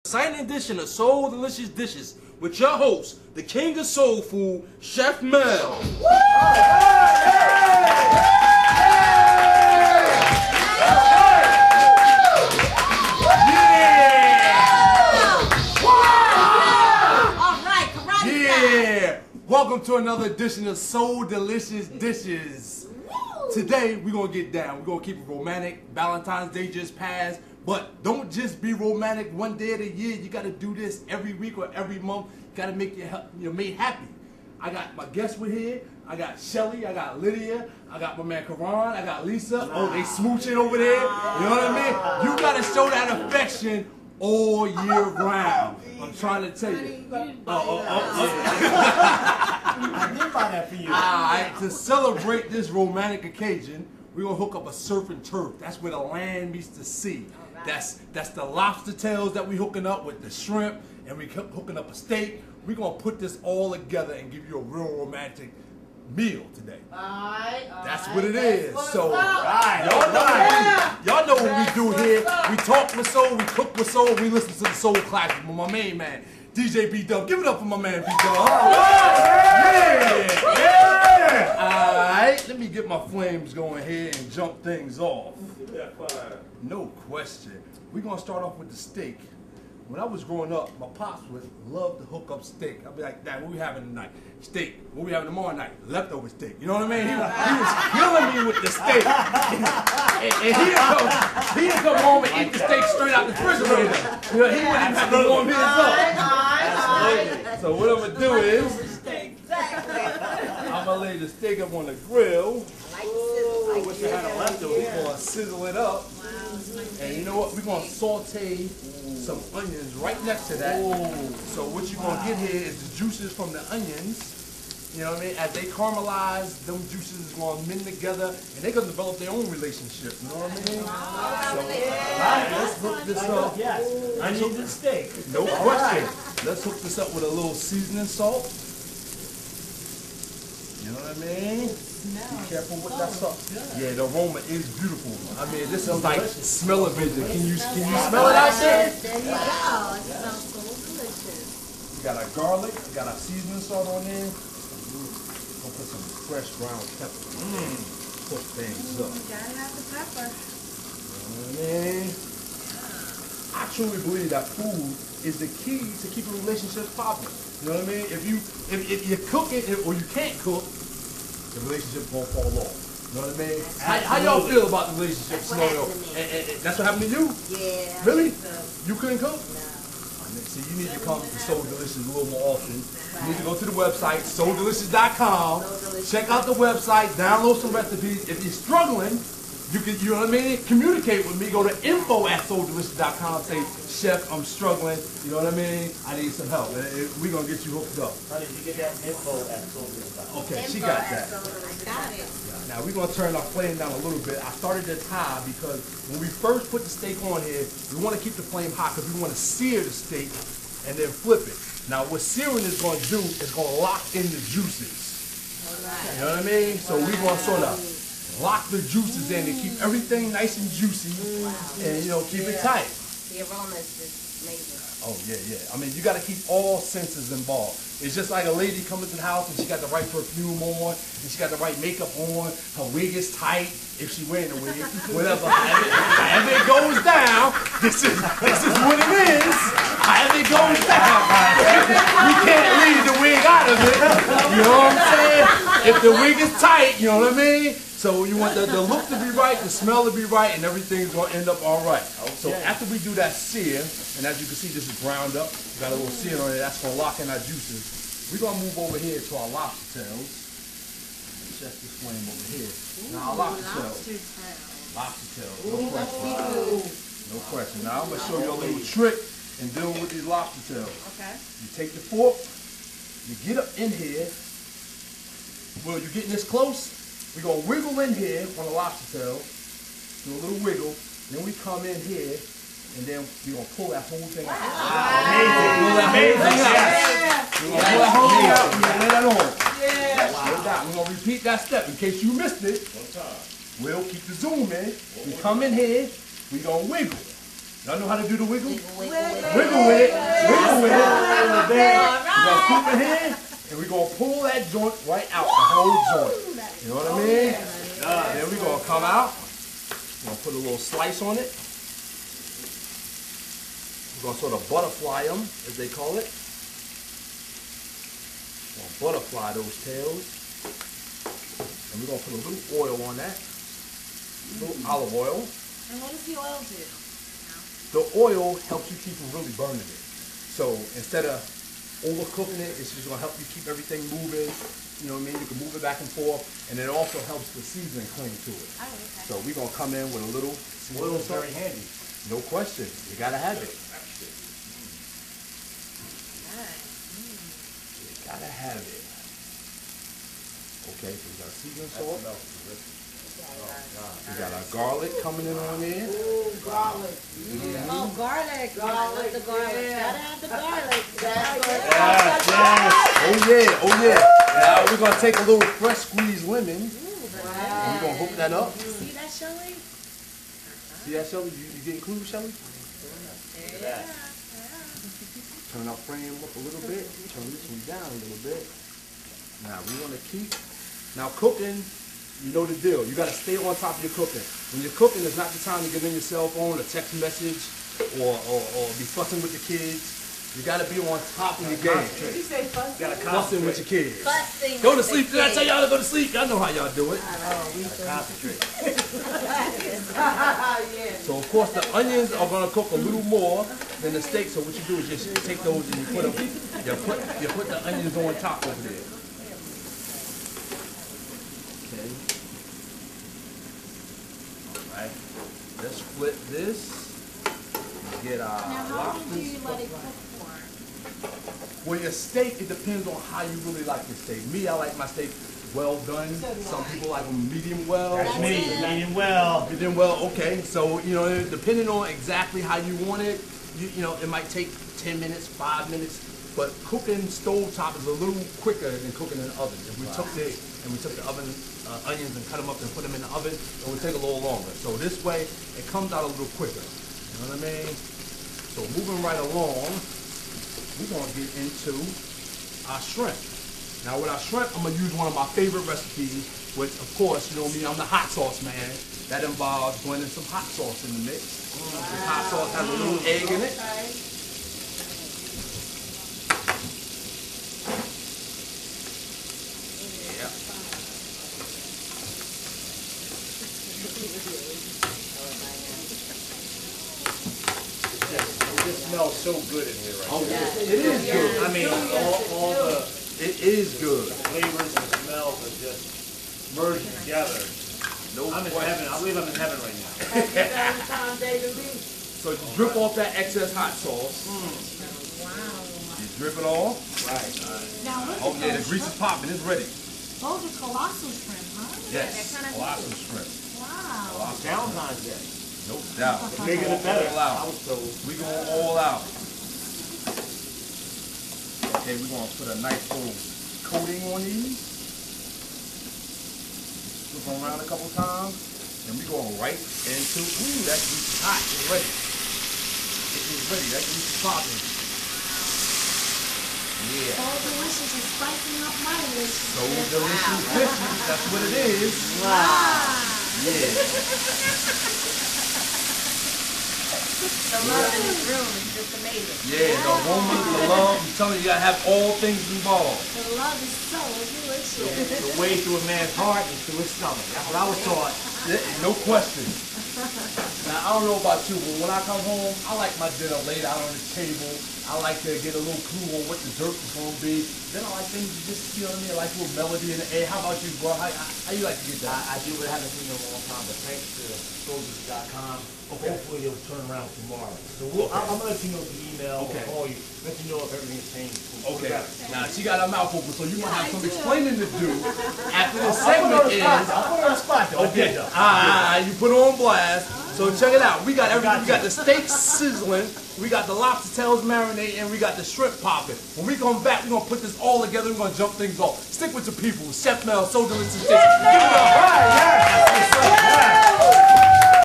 Exciting edition of Soul Delicious Dishes with your host, the king of soul food, Chef Mel. Yeah! Welcome to another edition of Soul Delicious Dishes. Today, we're going to get down. We're going to keep it romantic. Valentine's Day just passed. But don't just be romantic one day of the year. You got to do this every week or every month. You got to make your mate happy. I got my guests with here. I got Shelly. I got Lydia. I got my man Karan. I got Lisa. Oh, they smooching over there. You know what I mean? You got to show that affection all year round. I'm trying to tell you. I did buy that for you. Alright, to celebrate this romantic occasion, we're going to hook up a surf and turf. That's where the land meets the sea. That's the lobster tails that we hooking up with the shrimp, and we hooking up a steak. We're going to put this all together and give you a real romantic meal today. That's what it is. So, y'all know what we do here. We talk with soul, we cook with soul, we listen to the soul classics with my main man, DJ B-Dub. Give it up for my man B-Dub. Yeah. Alright, let me get my flames going here and jump things off. No question. We're going to start off with the steak. When I was growing up, my pops would love to hook up steak. I'd be like, Dad, what we having tonight? Steak. What we having tomorrow night? Leftover steak. You know what I mean? He was killing me with the steak. and he'd come home and eat the steak straight out the refrigerator. You know, he wouldn't even have to warm his up. So what I'm going to do is, I'm going to lay the steak up on the grill. I wish I had a leftover. We're going to sizzle it up. And you know what? We're going to saute some onions right next to that. So what you're going to get here is the juices from the onions. You know what I mean? As they caramelize, them juices is going to mend together, and they're going to develop their own relationship. You know what I mean? So, let's hook this up. Yes, onions and steak. No question. Let's hook this up with a little seasoning salt. You know what I mean? Be careful with that salt. Yeah, the aroma is beautiful. I mean, this is like smell-o-vision. Can you smell it out there? There you go. It smells so delicious. We got our garlic, we got our seasoning salt on there. We'll put some fresh ground pepper. Cook things up. You gotta have the pepper. You know what I mean? I truly believe that food is the key to keeping relationships popping. You know what I mean? If you cook it or you can't cook, the relationship won't fall off. You know what I mean? How y'all feel about the relationship scenario? That's what happened to you? Yeah. Really? You couldn't cook? No. See, you need to come to Soul Delicious a little more often. You need to go to the website, souldelicious.com. Check out the website, download some recipes. If you're struggling, you know what I mean? Communicate with me. Go to info@souldelicious.com. Say, Chef, I'm struggling. You know what I mean? I need some help. We're going to get you hooked up. How did you get that info@souldelicious.com? Okay, she got that. I got it. Now we're going to turn our flame down a little bit. I started this high because when we first put the steak on here, we want to keep the flame hot because we want to sear the steak and then flip it. Now what searing is going to do is going to lock in the juices. You know what I mean? So we're going to sort of lock the juices in and keep everything nice and juicy and, you know, keep it tight. The aroma is just amazing. Oh, yeah. I mean, you got to keep all senses involved. It's just like a lady coming to the house and she got the right perfume on, and she got the right makeup on, her wig is tight, if she wearing a wig, whatever. However it goes down, this is what it is. However it goes down, we can't leave the wig out of it. You know what I'm saying? If the wig is tight, you know what I mean? So you want the look to be right, the smell to be right, and everything's going to end up all right. So after we do that sear, and as you can see, this is browned up. We got a little sear on it. That's going to lock in our juices. We're going to move over here to our lobster tails. Check this flame over here. Now our lobster tails. Lobster tails. No question. No question. Now I'm going to show you a little trick in dealing with these lobster tails. Okay. You take the fork, you get up in here. Well, you're getting this close. We're going to wiggle in here on the lobster tail, do a little wiggle, then we come in here, and then we're going to pull that whole thing out. Amazing. Pull that whole thing out. We're going to pull that whole thing out, we're going to lay that on. We're going to repeat that step in case you missed it. We'll keep the zoom in. We come in here, we're going to wiggle. Y'all know how to do the wiggle? Wiggle, wiggle, Wiggle with it. Wiggle with it. All We're right. gonna scoop it here, and we're gonna pull that joint right out, the whole joint. You know what I mean? Then we're gonna come out. We're gonna put a little slice on it. We're gonna sort of butterfly them, as they call it. We're gonna butterfly those tails. And we're gonna put a little oil on that. A little olive oil. And what does the oil do? The oil helps you keep from really burning it. So instead of overcooking it, it's just gonna help you keep everything moving. You know what I mean? You can move it back and forth, and it also helps the seasoning cling to it. Oh, okay. So we're gonna come in with a little Oil is very handy. No question. You gotta have it. You gotta have it. Okay, so we got a seasoning salt. We got our garlic coming in on there. Garlic. Oh, garlic. I love the garlic. Gotta have the garlic. Oh yeah, oh yeah. Now we're gonna take a little fresh squeezed lemon and we're gonna hook that up. See that, Shelly? See that, Shelly? You getting clues, Shelly? Yeah. Turn our frame up a little bit. Turn this one down a little bit. Now we wanna keep. Now cooking, you know the deal. You gotta stay on top of your cooking. When you're cooking, it's not the time to get in your cell phone, a text message, or be fussing with the kids. You gotta be on top of your game. Did you say fussing? Gotta Fussing with your kids. Busting Go to with sleep. the Did I tell kids. y'all to go to sleep? Y'all know how y'all do it. Concentrate. Yeah. So of course the onions are gonna cook a little more than the steak. So what you do is just take those and you put them. You put the onions on top over there. Okay. All right. Let's flip this. Get our Now, how long do lobsters. you let it cook for? Well, your steak, it depends on how you really like your steak. Me, I like my steak well done. Some people like them medium well. That's me. Medium well. Medium well, okay. So, you know, depending on exactly how you want it, you know, it might take 10 minutes, 5 minutes. But cooking stovetop is a little quicker than cooking in the oven. If we took the oven onions and cut them up and put them in the oven, it would take a little longer. So this way, it comes out a little quicker. You know what I mean? So moving right along, we're gonna get into our shrimp. Now with our shrimp, I'm gonna use one of my favorite recipes, which of course, you know me, I'm the hot sauce man. That involves blending some hot sauce in the mix. This hot sauce has a little egg in it. Yeah. It smells so good in here right Oh, now. it is good. I mean, all the It is good. flavors and smells are just merging together. No I'm in question. heaven. I believe I'm in heaven right now. So you drip off that excess hot sauce. You drip it off. Right. Now look Oh at yeah, the those. grease is popping. It's ready. Those are colossal shrimp, huh? Yes. they're kinda Colossal shrimp. Wow. Valentine's Day. No doubt. Making it better. All out. I was told. We going all out. Okay, we're gonna put a nice little coating on these. Flip them around a couple times, and we're going right into. Ooh, that grease is hot. It's ready. It is ready. That grease is popping. Yeah. So delicious and spicing up my list. So delicious, Christmas. That's what it is. Yeah. The love in this room is just amazing. Yeah, the aroma, the love. I'm telling you, you gotta have all things involved. The love is so delicious. The way through a man's heart is through his stomach. That's what I was taught. Yeah, no question. Now, I don't know about you, but when I come home, I like my dinner laid out on the table. I like to get a little clue on what dessert is going to be. Then I like things to just, you know what I mean, like a little melody in the air. How about you, bro? How you like to get that? I do, but I haven't seen it in a long time. But thanks to soldiers.com, hopefully it'll turn around tomorrow. So I'm going to let you know the email. Okay. Or call you. Let you know if everything's changed. Okay. Now, she got her mouth open, so you might have some explaining to do after this I'll segment put her on the ends. spot. I'll put her on the spot, though. Okay. You put her on blast. So check it out. We got everything. We got the steak sizzling. We got the lobster tails marinating. And we got the shrimp popping. When we come back, we're going to put this all together. We're going to jump things off. Stick with the people. Chef Mel, so delicious. Give it up. Right, yeah.